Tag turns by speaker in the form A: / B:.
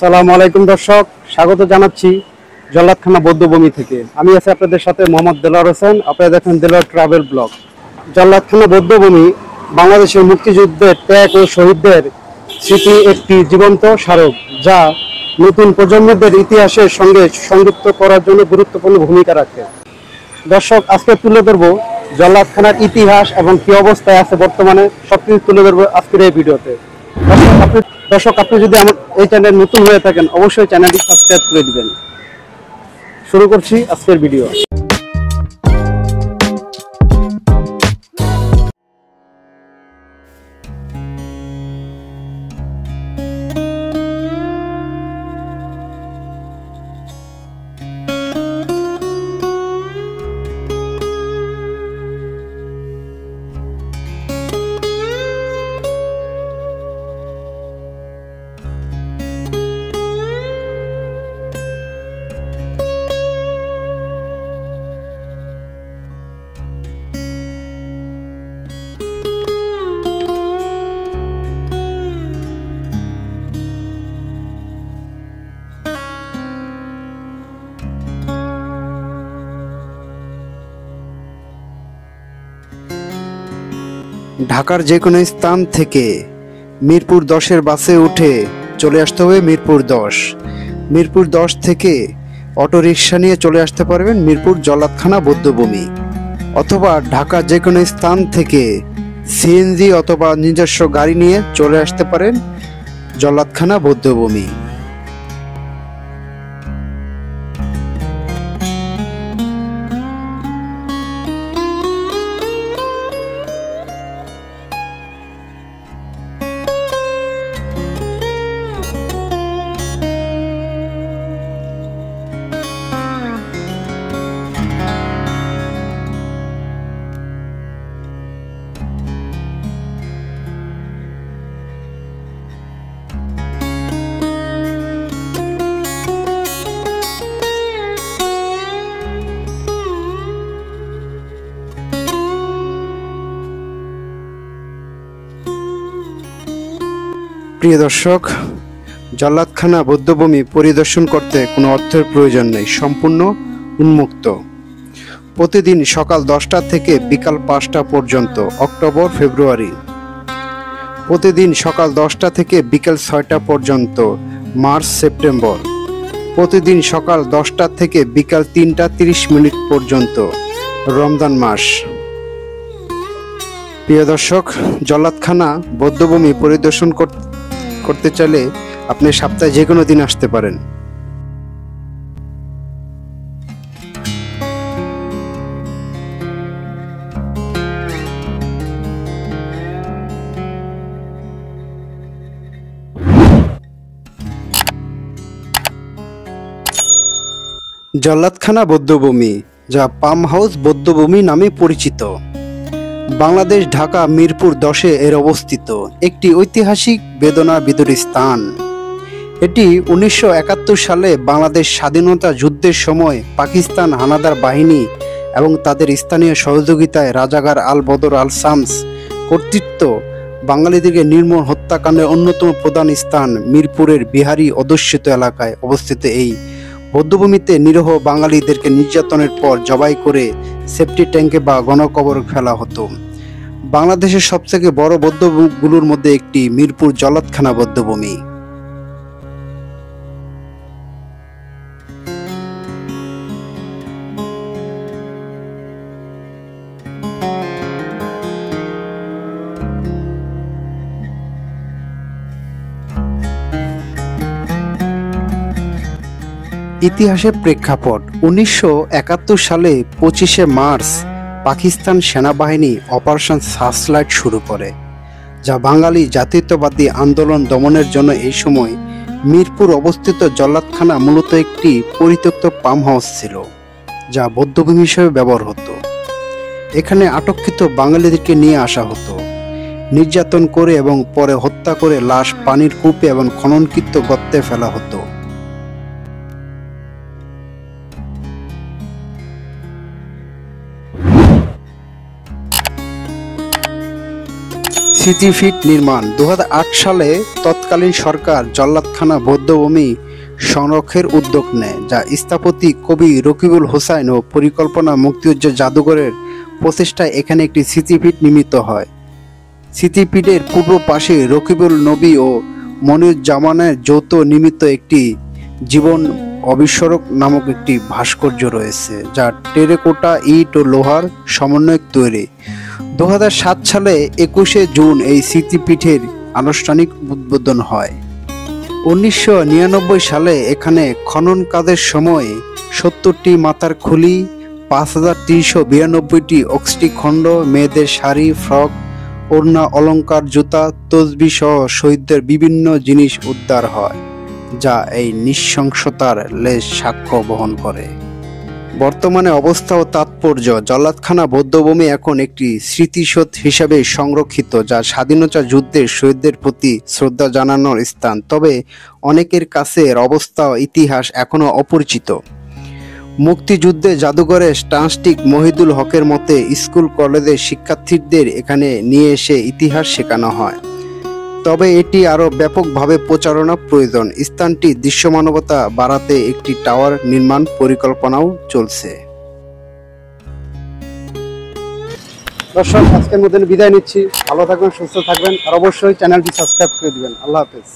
A: আসসালামু আলাইকুম দর্শক, স্বাগত জানাচ্ছি জল্লাদখানা বৌদ্ধভূমি থেকে। আমি আছি আপনাদের সাথে মোহাম্মদ দেলোয়ার হোসেন। আপনারা দেখেন দেলোয়ার ট্রাভেল ব্লগ। জল্লাদখানা বৌদ্ধভূমি বাংলাদেশের মুক্তিযুদ্ধের ত্যাগ ও শহীদদের স্মৃতি একটি জীবন্ত স্মারক, যা নতুন প্রজন্মদের ইতিহাসের সঙ্গে সংযুক্ত করার জন্য গুরুত্বপূর্ণ ভূমিকা রাখে। দর্শক, আজকে তুলে ধরবো জল্লাদখানার ইতিহাস এবং কি অবস্থায় আছে বর্তমানে, সবকিছু তুলে ধরবো আজকের এই ভিডিওতে। দর্শক, আপনি যদি আমার এই চ্যানেল নতুন হয়ে থাকেন, অবশ্যই চ্যানেলটি সাবস্ক্রাইব করে দিবেন। শুরু করছি আজকের ভিডিও।
B: ঢাকার যে কোনো স্থান থেকে মিরপুর 10-এর বাসে উঠে চলে আসতে হবে মিরপুর 10। মিরপুর 10 থেকে অটোরিকশা নিয়ে চলে আসতে পারবেন মিরপুর জল্লাদখানা বৌদ্ধভূমি, অথবা ঢাকার যে কোনো স্থান থেকে সিএনজি অথবা নিজস্ব গাড়ি নিয়ে চলে আসতে পারেন জল্লাদখানা বৌদ্ধভূমি। প্রিয় দর্শক, জল্লাদখানা বৌদ্ধভূমি পরিদর্শন করতে কোনো অর্থের প্রয়োজন নেই, সম্পূর্ণ উন্মুক্ত। প্রতিদিন সকাল 10টা থেকে বিকাল 5টা পর্যন্ত অক্টোবর ফেব্রুয়ারি, প্রতিদিন সকাল 10টা থেকে বিকাল 6টা পর্যন্ত মার্চ সেপ্টেম্বর, প্রতিদিন সকাল 10টা থেকে বিকাল 3টা 30 পর্যন্ত রমজান মাস। প্রিয় দর্শক, জল্লাদখানা বৌদ্ধভূমি পরিদর্শন করতে চাইলে আপনি সপ্তাহে যে কোনো দিন আসতে পারেন। জল্লাদখানা বৌদ্ধভূমি, যা পাম হাউস বৌদ্ধভূমি নামে পরিচিত, বাংলাদেশ ঢাকা মিরপুর 10-এ এর অবস্থিত একটি ঐতিহাসিক বেদনা বিদুর স্থান। এটি 1971 সালে বাংলাদেশ স্বাধীনতা যুদ্ধের সময় পাকিস্তান হানাদার বাহিনী এবং তাদের স্থানীয় সহযোগিতায় রাজাকার আল বদর আল শামস কর্তৃত্ব বাঙালিদেরকে নির্মম হত্যাকাণ্ডের অন্যতম প্রধান স্থান মিরপুরের বিহারি অধ্যুষিত এলাকায় অবস্থিত এই বৌদ্ধভূমিতে নিরীহ বাঙালিদেরকে নির্যাতনের পর জবাই করে সেফটি ট্যাঙ্কে বা গণকবর ফেলা হতো। বাংলাদেশের সবথেকে বড় বৌদ্ধগুলোর মধ্যে একটি মিরপুর জল্লাদখানা বৌদ্ধভূমি। ইতিহাসের প্রেক্ষাপট: 1971 সালে 25শে মার্চ পাকিস্তান সেনাবাহিনী অপারেশন সার্চলাইট শুরু করে, যা বাঙালি জাতীয়তাবাদী আন্দোলন দমনের জন্য। এই সময় মিরপুর অবস্থিত জল্লাদখানা মূলত একটি পরিত্যক্ত পাম হাউস ছিল, যা বৌদ্ধভূমি হিসেবে ব্যবহার হতো। এখানে আটককৃত বাঙালিদেরকে নিয়ে আসা হতো, নির্যাতন করে এবং পরে হত্যা করে লাশ পানির কূপে এবং খননকৃত গর্তে ফেলা হতো। স্মৃতিফিট নির্মাণ 2008 সালে তৎকালীন সরকার জল্লাদখানা বৌদ্ধভূমি সংরক্ষণের উদ্যোগ নেয়, যা স্থপতি কবি রকিবুল হোসাইন ও পরিকল্পনা মুক্তিযুদ্ধ জাদুঘরের প্রচেষ্টায় এখানে একটি স্মৃতিপীঠ নির্মিত হয়। স্মৃতিপীঠের পূর্ব পাশে রকিবুল নবী ও মনিরুজ্জামানের যৌথ নির্মিত একটি জীবন অবিস্মরক নামক একটি ভাস্কর্য রয়েছে, যা টেরাকোটা, ইট ও লোহার সমন্বয়ে তৈরি। 2007 সালে 21শে জুন এই স্মৃতিপীঠের আনুষ্ঠানিক উদ্বোধন হয়। 1999 সালে এখানে খনন কাজের সময় 70টি মাথার খুলি, 5392টি অস্থিখণ্ড, মেয়েদের শাড়ি, ফ্রক, ওড়না, অলংকার, জুতা, তসবিহ সহ শহীদদের বিভিন্ন জিনিস উদ্ধার হয়, যা এই নৃশংসতার লেশ সাক্ষ্য বহন করে। বর্তমানে অবস্থা ও তাৎপর্য: জল্লাদখানা বৌদ্ধভূমি এখন একটি স্মৃতিসৌধ হিসাবে সংরক্ষিত, যা স্বাধীনতা যুদ্ধের শহীদদের প্রতি শ্রদ্ধা জানানোর স্থান। তবে অনেকের কাছে এর অবস্থা ও ইতিহাস এখনও অপরিচিত। মুক্তিযুদ্ধে জাদুঘরের ট্রাস্টি মহিদুল হকের মতে স্কুল কলেজের শিক্ষার্থীদের এখানে নিয়ে এসে ইতিহাস শেখানো হয়, তবে এটি আরও ব্যাপকভাবে প্রচারণা প্রয়োজন। স্থানটি দৃশ্যমানতা বাড়াতে একটি টাওয়ার নির্মাণ পরিকল্পনাও চলছে।
A: দর্শক, আজকের মধ্যে বিদায় নিচ্ছি। ভালো থাকবেন, সুস্থ থাকবেন, আর অবশ্যই চ্যানেলটি সাবস্ক্রাইব করে দিবেন। আল্লাহ হাফেজ।